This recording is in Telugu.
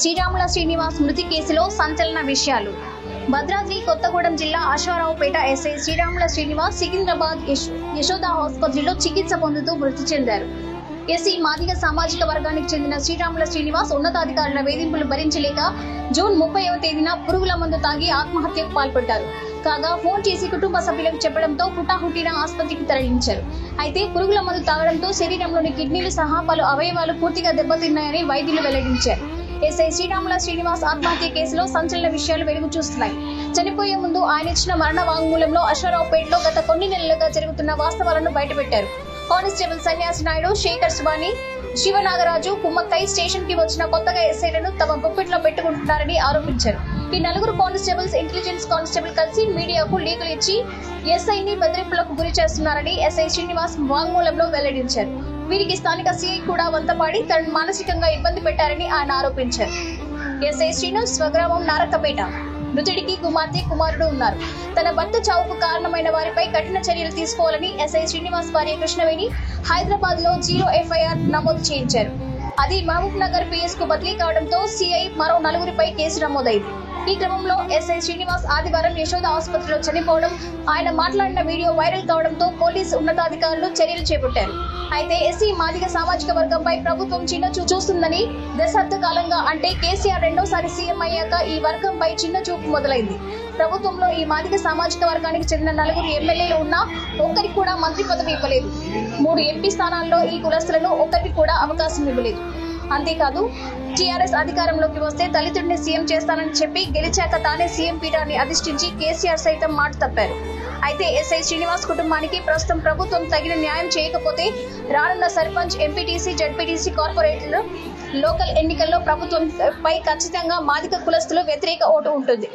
శ్రీరాముల శ్రీనివాస్ మృతి కేసులో సంచలన విషయాలు. భద్రాద్రి కొత్తగూడెం జిల్లా అశ్వారావుపేట ఎస్ఐ శ్రీరాముల శ్రీనివాస్ సికింద్రాబాద్ యశోద ఆసుపత్రిలో చికిత్స పొందుతూ మృతి చెందారు. ఎస్సీ మాదిగ సామాజిక వర్గానికి చెందిన శ్రీరాముల శ్రీనివాస్ ఉన్నతాధికారుల వేధింపులు భరించలేక జూన్ 30వ తేదీన పురుగుల మందు తాగి ఆత్మహత్యకు పాల్పడ్డారు. కాగా ఫోన్ చేసి కుటుంబ సభ్యులకు చెప్పడంతో హుటాహుటిన ఆసుపత్రికి తరలించారు. అయితే పురుగుల మందు తాగడంతో శరీరంలోని కిడ్నీలు సహా పలు అవయవాలు పూర్తిగా దెబ్బతిన్నాయని వైద్యులు వెల్లడించారు. ఎస్ఐ శ్రీరాముల శ్రీనివాస్ ఆత్మహత్య కేసులో సంచలన విషయాలు వెలుగు చూస్తున్నాయి. చనిపోయే ముందు ఆయన ఇచ్చిన మరణ వాంగ్మూలంలో అశ్వారావుపేటలో గత కొన్ని నెలలుగా జరుగుతున్న వాస్తవాలను బయటపెట్టారు. కానిస్టేబుల్ సన్యాసి నాయుడు, శేఖర్ సుబాని, శివనాగరాజు కుమ్మక్కై స్టేషన్ కి వచ్చిన కొత్తగా ఎస్ఐలను తమ గుప్పిట్లో పెట్టుకుంటున్నారని ఆరోపించారు. ఈ నలుగురు కానిస్టేబుల్స్ ఇంటెలిజెన్స్ కానిస్టేబుల్ కలిసి మీడియాకు లీకులు ఇచ్చి ఎస్ఐని బెదిరింపులకు గురి చేస్తున్నారని ఎస్ఐ శ్రీనివాస్ వాంగ్మూలంలో వెల్లడించారు. వీరికి స్థానిక సిఐ కూడా వంతపాడి తనను మానసికంగా ఇబ్బంది పెట్టారని ఆయన ఆరోపించారు. ఎస్ఐ శ్రీనివాస్ స్వగ్రామం నారక్కపేట. మృతుడికి కుమార్తె, కుమారుడు ఉన్నారు. తన భర్త చావుకు కారణమైన వారిపై కఠిన చర్యలు తీసుకోవాలని ఎస్ఐ శ్రీనివాస్ భార్య కృష్ణవేణి హైదరాబాద్ లో 0 ఎఫ్ఐఆర్ నమోదు చేయించారు. అది మహబూబ్ నగర్ పిఎస్ కు బదిలీ కావడంతో సిఐ మరో 4గురిపై కేసు నమోదైంది. ఈ క్రమంలో ఎస్ఐ శ్రీనివాస్ ఆదివారం యశోద ఆసుపత్రిలో చనిపోవడం, ఆయన మాట్లాడిన వీడియో వైరల్ కావడంతో పోలీసు ఉన్నతాధికారులు చర్యలు చేపట్టారు. అయితే ఎస్సీ మాదిగ సామాజిక వర్గంపై ప్రభుత్వం చిన్నచూపు చూస్తుందని దశాబ్ద కాలంగా, అంటే కేసీఆర్ రెండోసారి సీఎం అయ్యాక ఈ వర్గంపై చిన్న చూపు మొదలైంది. ప్రభుత్వంలో ఈ మాదిగ సామాజిక వర్గానికి చెందిన 4 ఎమ్మెల్యేలు ఉన్నా ఒక్కరికి కూడా మంత్రి పదవి ఇవ్వలేదు. 3 ఎంపీ స్థానాల్లో ఈ కులస్తులను ఒక్కరికి కూడా అవకాశం ఇవ్వలేదు. అంతేకాదు, టీఆర్ఎస్ అధికారంలోకి వస్తే దళితుడిని సీఎం చేస్తానని చెప్పి గెలిచాక తానే సీఎం పీఠాన్ని అధిష్ఠించి కేసీఆర్ సైతం మాట తప్పారు. అయితే ఎస్ఐ శ్రీనివాస్ కుటుంబానికి ప్రస్తుతం ప్రభుత్వం తగిన న్యాయం చేయకపోతే రానున్న సర్పంచ్, ఎంపీటీసీ, జడ్పీటీసీ, కార్పొరేటర్లు, లోకల్ ఎన్నికల్లో ప్రభుత్వంపై ఖచ్చితంగా మాదిగ కులస్తులు వ్యతిరేక ఓటు ఉంటుంది.